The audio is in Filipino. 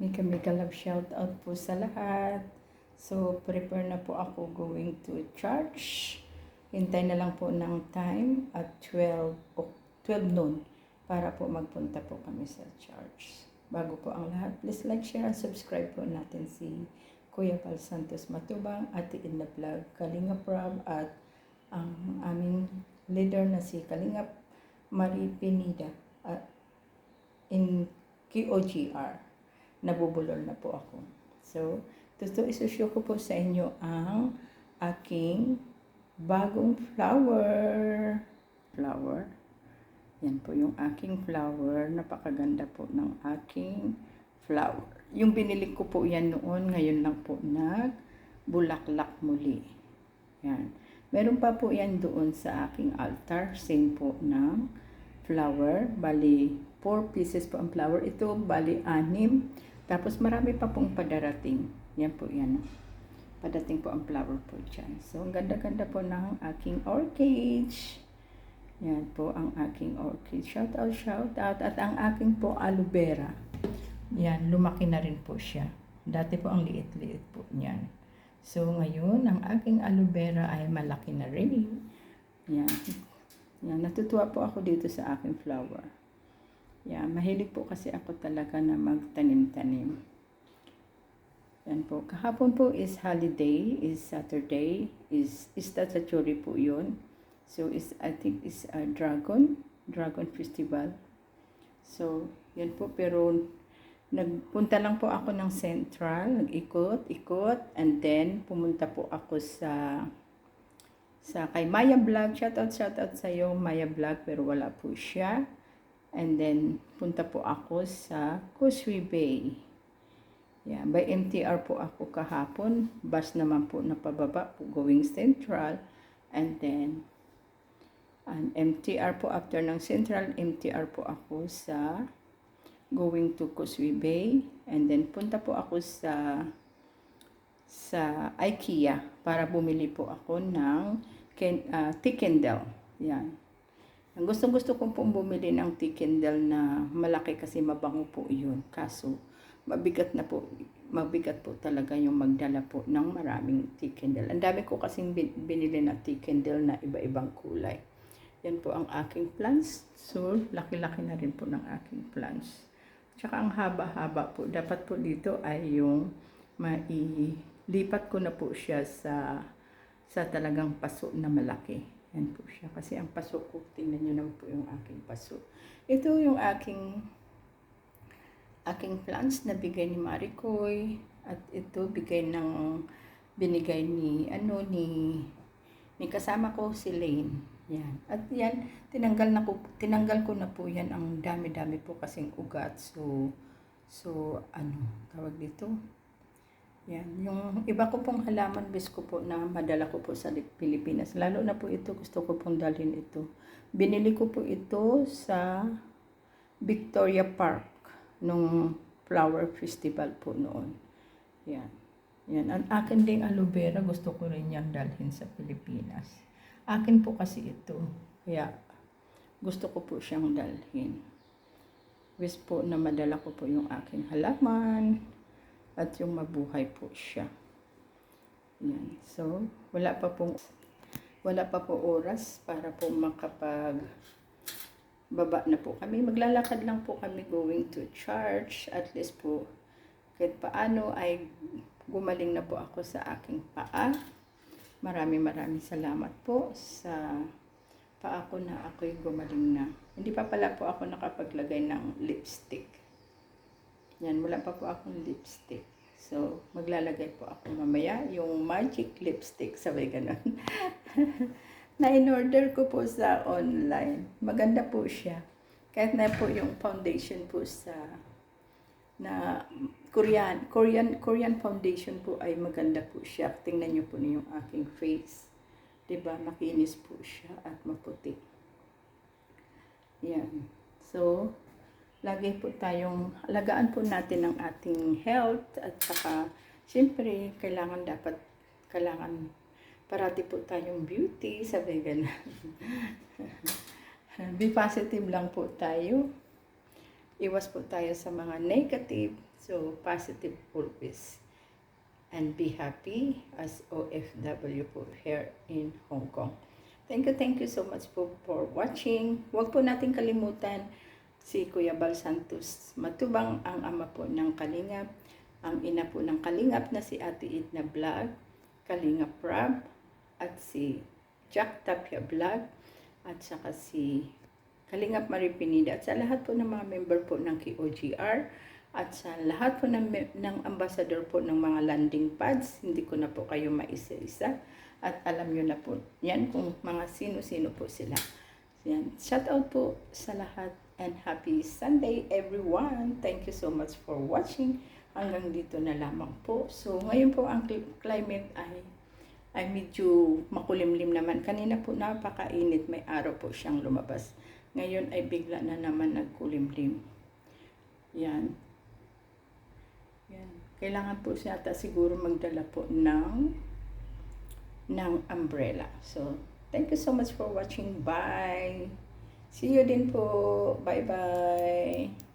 Mika love shout out po sa lahat. So, prepare na po ako going to church. Hintay na lang po ng time at 12 noon para po magpunta po kami sa church. Bago po ang lahat, please like, share, and subscribe po natin si Kuya Pal Santos Matubang, Ate Inna Vlog, Kalinga Prab, at ang aming leader na si Kalinga Marie Pinida in KOGR. Nabubulol na po ako. So, isushow ko po sa inyo ang aking bagong flower. Yan po yung aking flower. Napakaganda po ng aking flower. Yung binili ko po yan noon, ngayon lang po nagbulaklak muli. Yan. Meron pa po yan doon sa aking altar. Same po ng flower. Bali, 4 pieces po ang flower. Ito, bali, 6. Tapos marami pa pong padarating. Yan po yan. Padating po ang flower po dyan. So, ang ganda-ganda po ng aking orchid. Yan po ang aking orchid. Shout out. At ang aking po aloe vera. Yan, lumaki na rin po siya. Dati po ang liit-liit po niyan. So, ngayon, ang aking aloe vera ay malaki na rin. Yan. Yan, natutuwa po ako dito sa aking flower. Yeah, mahilig po kasi ako talaga na magtanim-tanim. Yan po. Kahapon po is holiday, is Saturday, is Tatachuri po yun. So, I think is a dragon festival. So, yan po. Pero, nagpunta lang po ako ng Central, nag-ikot, and then, pumunta po ako sa kay Maya Vlog. Shout out sa iyo, Maya Vlog, pero wala po siya. And then, punta po ako sa Causeway Bay. Yeah, by MTR po ako kahapon. Bus naman po na pababa po going Central. And then, MTR po after ng Central, MTR po ako sa going to Causeway Bay. And then, punta po ako sa IKEA para bumili po ako ng tea candle. Yan. Ang gusto ko pong bumili ng tea candle na malaki kasi mabango po yun. Kaso, mabigat po talaga yung magdala po ng maraming tea candle. Ang dami ko kasing binili na tea candle na iba-ibang kulay. Yan po ang aking plants. So, laki-laki na rin po ng aking plants. Tsaka ang haba-haba po. Dapat po dito ay yung mailipat ko na po siya sa talagang paso na malaki. Yan po siya. Kasi ang paso ko, tingnan nyo naman po yung aking paso. Ito yung aking plants na bigay ni Maricoy. At ito binigay ni kasama ko si Lane. Yan. At yan, tinanggal ko na po yan. Ang dami-dami po kasing ugat. So, tawag dito? Yan, yung iba ko pong halaman, bis ko po na madala ko po sa Pilipinas. Lalo na po ito, gusto ko pong dalhin ito. Binili ko po ito sa Victoria Park nung flower festival po noon. Yan. Yan. Ang akin ding aloe vera, gusto ko rin yan dalhin sa Pilipinas. Akin po kasi ito. Kaya, gusto ko po siyang dalhin. Wish po na madala ko po yung aking halaman. At yung mabuhay po siya. Yan. So, wala pa po oras para po baba na po kami. Maglalakad lang po kami going to church. At least po, kahit paano ay gumaling na po ako sa aking paa. Maraming salamat po sa paa ko na ako'y gumaling na. Hindi pa pala po ako nakapaglagay ng lipstick. Yan, wala pa po akong lipstick. So, maglalagay po ako mamaya yung magic lipstick. Sabay ganun. Na in-order ko po sa online. Maganda po siya. Kahit na po yung foundation po na Korean foundation po ay maganda po siya. Tingnan nyo po yung aking face. Diba? Makinis po siya at maputi. Yan. So, lagi po tayong alagaan po natin ang ating health at saka siyempre kailangan parati po tayong beauty, sabi ganun. Be positive lang po tayo. Iwas po tayo sa mga negative. So, positive always. And be happy as OFW po here in Hong Kong. Thank you so much po for watching. Huwag po natin kalimutan si Kuya Bal Santos Matubang, ang ama po ng Kalingap, ang ina po ng Kalingap na si Ate Edna Vlog, Kalingap Rob, at si Jack Tapia Vlog, at saka si Kalingap Marie Pinida, at sa lahat po ng mga member po ng KOGR, at sa lahat po ng ambassador po ng mga landing pads. Hindi ko na po kayo maisa-isa. At alam nyo na po yan kung mga sino-sino po sila. Yan. Shout out po sa lahat and happy Sunday everyone. Thank you so much for watching. Hanggang dito na lamang po. So ngayon po ang climate ay medyo makulimlim naman. Kanina po napakainit, may araw po siyang lumabas. Ngayon ay bigla na naman nagkulimlim. Yan. Yan. Kailangan po siya siguro magdala po ng umbrella. So, thank you so much for watching. Bye! See you din po. Bye-bye!